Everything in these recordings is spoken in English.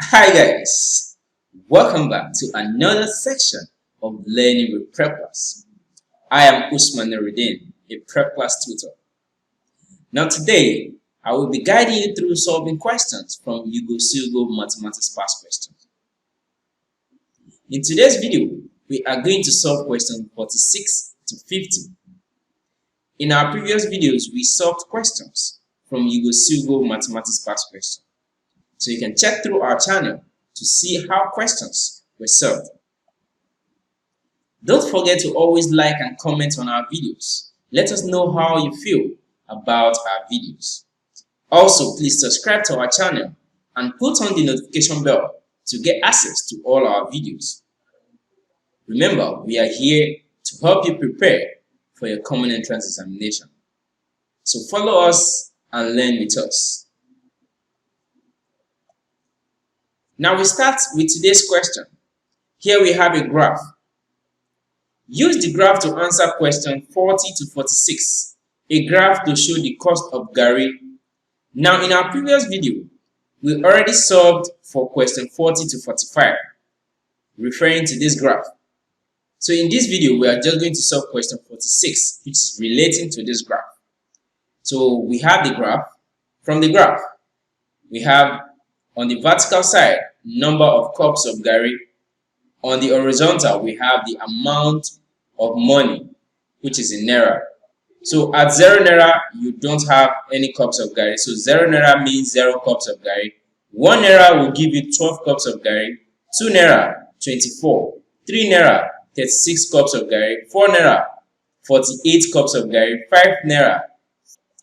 Hi guys, welcome back to another section of Learning with Prep Class. I am Usman Nuruddin, a Prep Class tutor. Now today, I will be guiding you through solving questions from Hugo Silgo Mathematics Past Questions. In today's video, we are going to solve questions 46 to 50. In our previous videos, we solved questions from Hugo Silgo Mathematics Past Questions. So you can check through our channel to see how questions were solved. Don't forget to always like and comment on our videos. Let us know how you feel about our videos. Also, please subscribe to our channel and put on the notification bell to get access to all our videos. Remember, we are here to help you prepare for your common entrance examination. So follow us and learn with us. Now we start with today's question. Here we have a graph. Use the graph to answer question 40 to 46, a graph to show the cost of Garri. Now in our previous video, we already solved for question 40 to 45, referring to this graph. So in this video, we are just going to solve question 46, which is relating to this graph. So we have the graph. From the graph, we have on the vertical side, number of cups of Garri. On the horizontal, we have the amount of money, which is in Naira. So at 0 Naira, you don't have any cups of Garri. So 0 Naira means 0 cups of Garri. 1 Naira will give you 12 cups of Garri. 2 Naira, 24. 3 Naira, 36 cups of Garri. 4 Naira, 48 cups of Garri. 5 Naira,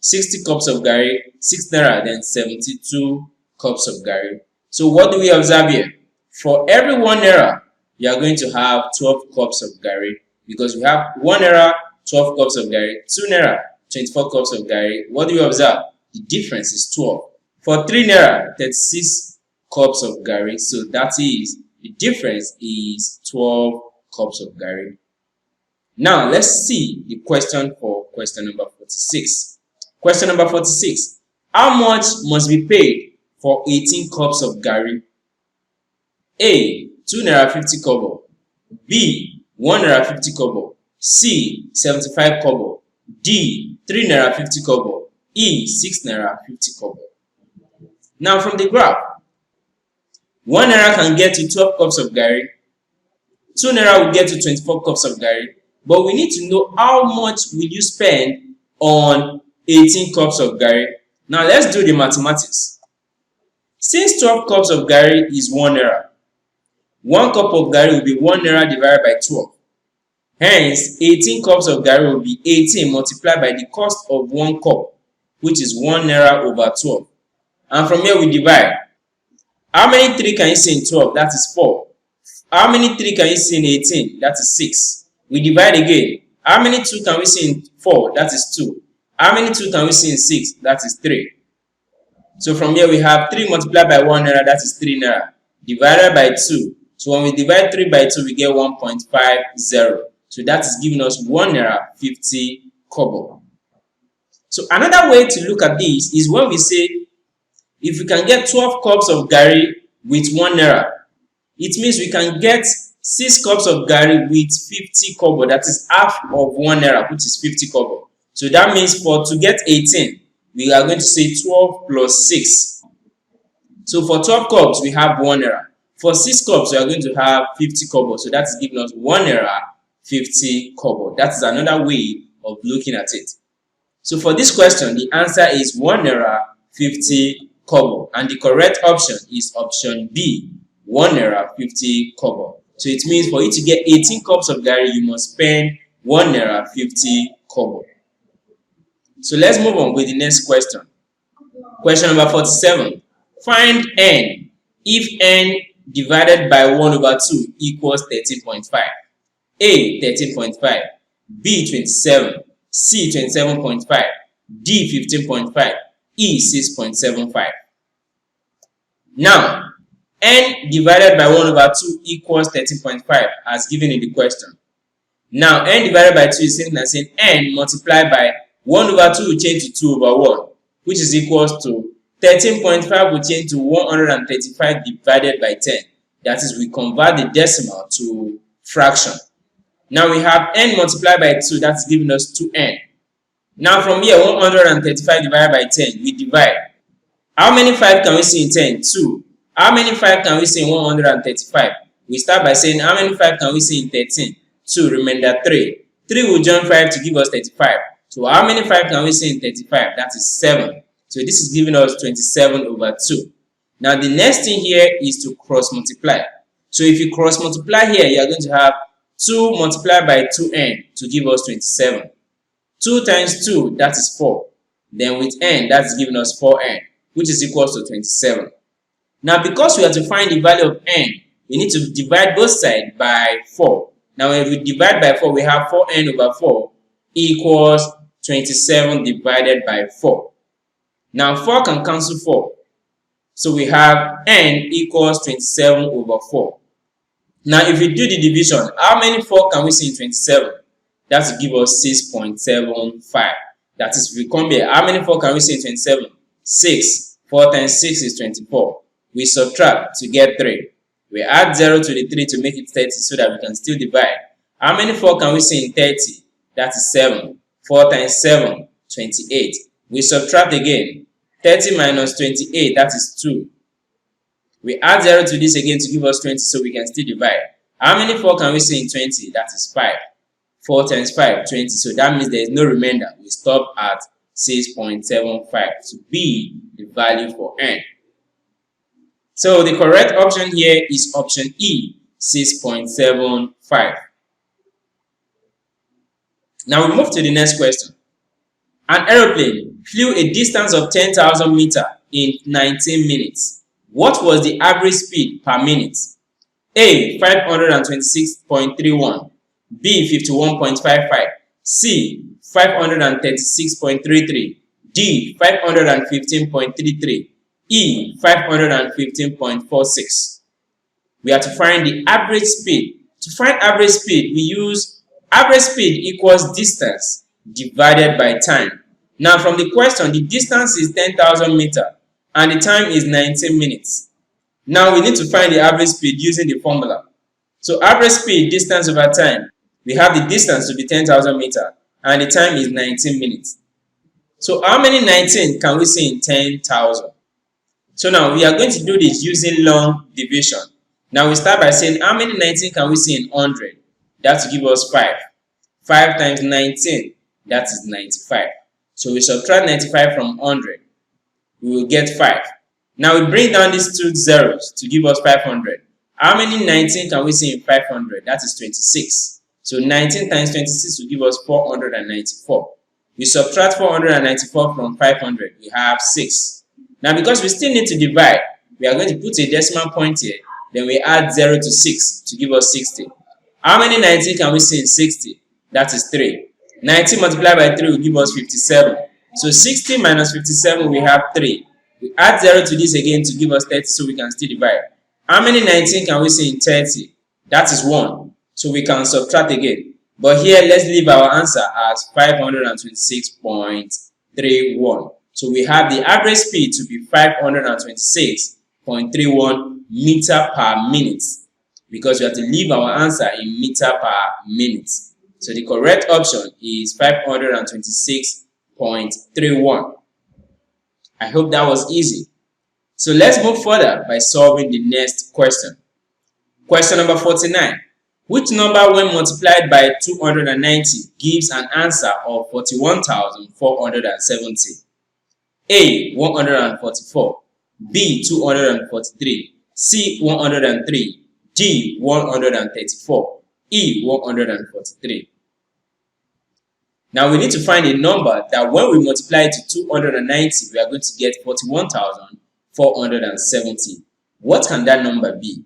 60 cups of Garri. 6 Naira, then 72 cups of Garri. So what do we observe here? For every 1 Naira, you are going to have 12 cups of Garri, because we have 1 Naira, 12 cups of Garri, 2 Naira, 24 cups of Garri. What do we observe? The difference is 12. For 3 Naira, 36 cups of Garri. So that is, the difference is 12 cups of Garri. Now let's see the question for question number 46. Question number 46. How much must be paid for 18 cups of Garri? A. 2 Naira 50 kobo. B. 1 Naira 50 kobo. C. 75 kobo. D. 3 Naira 50 kobo. E. 6 Naira 50 kobo. Now from the graph, 1 Naira can get to 12 cups of Garri. 2 Naira will get to 24 cups of Garri. But we need to know how much will you spend on 18 cups of Garri. Now let's do the mathematics. Since 12 cups of Garri is 1 Naira, 1 cup of Garri will be 1 Naira divided by 12. Hence, 18 cups of Garri will be 18 multiplied by the cost of 1 cup, which is 1 Naira over 12. And from here we divide. How many 3 can you see in 12? That is 4. How many 3 can you see in 18? That is 6. We divide again. How many 2 can we see in 4? That is 2. How many 2 can we see in 6? That is 3. So from here we have 3 multiplied by 1 Naira, that is 3 Naira, divided by 2. So when we divide 3 by 2, we get 1.50. So that is giving us 1 Naira 50 kobo. So another way to look at this is when we say, if we can get 12 cups of Garri with 1 Naira, it means we can get 6 cups of Garri with 50 kobo. That is half of 1 Naira, which is 50 kobo. So that means to get 18, we are going to say 12 plus 6. So for 12 cups, we have 1 Naira. For 6 cups, we are going to have 50 kobo. So that is giving us 1 Naira 50 kobo. That is another way of looking at it. So for this question, the answer is 1 Naira 50 kobo. And the correct option is option B, 1 Naira 50 kobo. So it means for you to get 18 cups of Garri, you must spend 1 Naira 50 kobo. So let's move on with the next question. Question number 47. Find n if n divided by 1 over 2 equals 13.5. A. 13.5. B. 27. C. 27.5. D. 15.5. E. 6.75. Now, n divided by 1 over 2 equals 13.5 as given in the question. Now, n divided by 2 is same as saying n multiplied by 1 over 2 will change to 2 over 1, which is equals to 13.5 will change to 135 divided by 10. That is, we convert the decimal to fraction. Now we have n multiplied by 2, that's giving us 2n. Now from here, 135 divided by 10, we divide. How many 5 can we see in 10? 2. How many 5 can we see in 135? We start by saying, how many 5 can we see in 13? 2, remainder 3. 3 will join 5 to give us 35. So how many 5 can we see in 35? That is 7. So this is giving us 27 over 2. Now the next thing here is to cross multiply. So if you cross multiply here, you are going to have 2 multiplied by 2n to give us 27. 2 times 2, that is 4. Then with n, that's giving us 4n, which is equals to 27. Now because we have to find the value of n, we need to divide both sides by 4. Now when we divide by 4, we have 4n over 4 equals 27 divided by 4. Now 4 can cancel 4. So we have n equals 27 over 4. Now if we do the division, how many 4 can we see in 27? That will give us 6.75. That is, if we come here, how many 4 can we see in 27? 6. 4 times 6 is 24. We subtract to get 3. We add 0 to the 3 to make it 30 so that we can still divide. How many 4 can we see in 30? That is 7. 4 times 7, 28. We subtract again. 30 minus 28, that is 2. We add 0 to this again to give us 20 so we can still divide. How many 4 can we see in 20? That is 5. 4 times 5, 20. So that means there is no remainder. We stop at 6.75 to be the value for n. So the correct option here is option E, 6.75. Now we move to the next question. An aeroplane flew a distance of 10,000 meters in 19 minutes. What was the average speed per minute? A. 526.31, B. 51.55, C. 536.33, D. 515.33, E. 515.46. We have to find the average speed. To find average speed, we use average speed equals distance divided by time. Now from the question, the distance is 10,000 meters and the time is 19 minutes. Now we need to find the average speed using the formula. So average speed, distance over time. We have the distance to be 10,000 meters and the time is 19 minutes. So how many 19 can we see in 10,000? So now we are going to do this using long division. Now we start by saying how many 19 can we see in 100? That will give us 5. 5 times 19, that is 95. So we subtract 95 from 100. We will get 5. Now we bring down these two zeros to give us 500. How many 19 can we see in 500? That is 26. So 19 times 26 will give us 494. We subtract 494 from 500. We have 6. Now because we still need to divide, we are going to put a decimal point here. Then we add 0 to 6 to give us 60. How many 19 can we see in 60? That is 3. 19 multiplied by 3 will give us 57. So 60 minus 57, we have 3. We add 0 to this again to give us 30 so we can still divide. How many 19 can we see in 30? That is 1. So we can subtract again. But here, let's leave our answer as 526.31. So we have the average speed to be 526.31 meter per minute, because we have to leave our answer in meter per minute. So the correct option is 526.31. I hope that was easy. So let's move further by solving the next question. Question number 49. Which number when multiplied by 290 gives an answer of 41,470? A. 144, B. 243, C. 103, D. 134, E. 143. Now we need to find a number that when we multiply it to 290, we are going to get 41,470. What can that number be?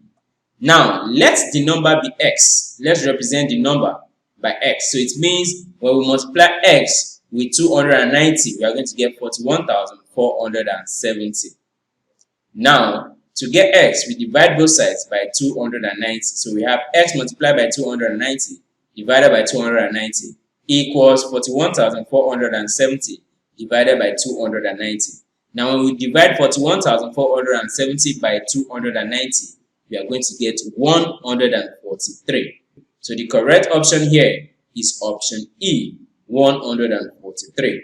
Now, let the number be x. Let's represent the number by x. So it means when we multiply x with 290, we are going to get 41,470. Now, to get x, we divide both sides by 290. So we have x multiplied by 290 divided by 290 equals 41,470 divided by 290. Now when we divide 41,470 by 290, we are going to get 143. So the correct option here is option E, 143.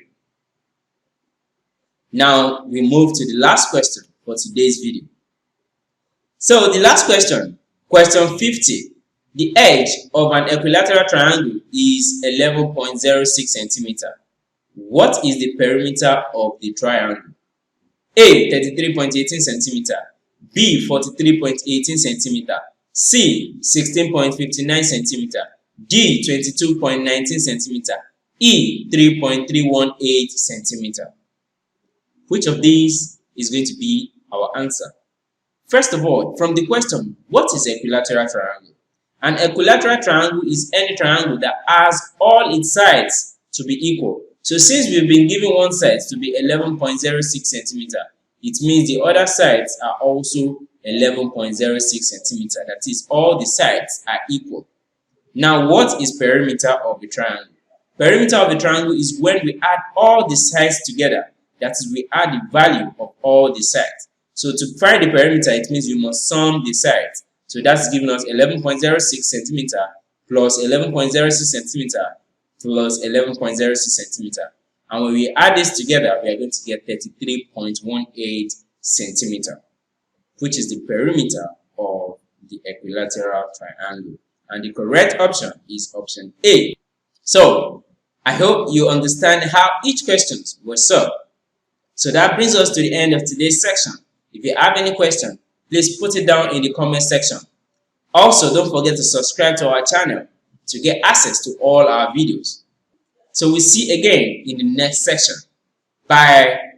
Now we move to the last question for today's video. So the last question, question 50. The edge of an equilateral triangle is 11.06 centimeter. What is the perimeter of the triangle? A. 33.18 centimeter, B. 43.18 centimeter, C. 16.59 centimeter, D. 22.19 centimeter, E. 3.318 centimeter. Which of these is going to be our answer? First of all, from the question, what is an equilateral triangle? An equilateral triangle is any triangle that has all its sides to be equal. So since we've been given one side to be 11.06 centimeter, it means the other sides are also 11.06 centimeter. That is, all the sides are equal. Now, what is perimeter of the triangle? Perimeter of the triangle is when we add all the sides together. That is, we add the value of all the sides. So to find the perimeter, it means we must sum the sides. So that's giving us 11.06 centimeter plus 11.06 centimeter plus 11.06 centimeter. And when we add this together, we are going to get 33.18 centimeter, which is the perimeter of the equilateral triangle. And the correct option is option A. So I hope you understand how each question was solved. So that brings us to the end of today's section. If you have any question, please put it down in the comment section. Also, don't forget to subscribe to our channel to get access to all our videos. So we'll see you again in the next section. Bye.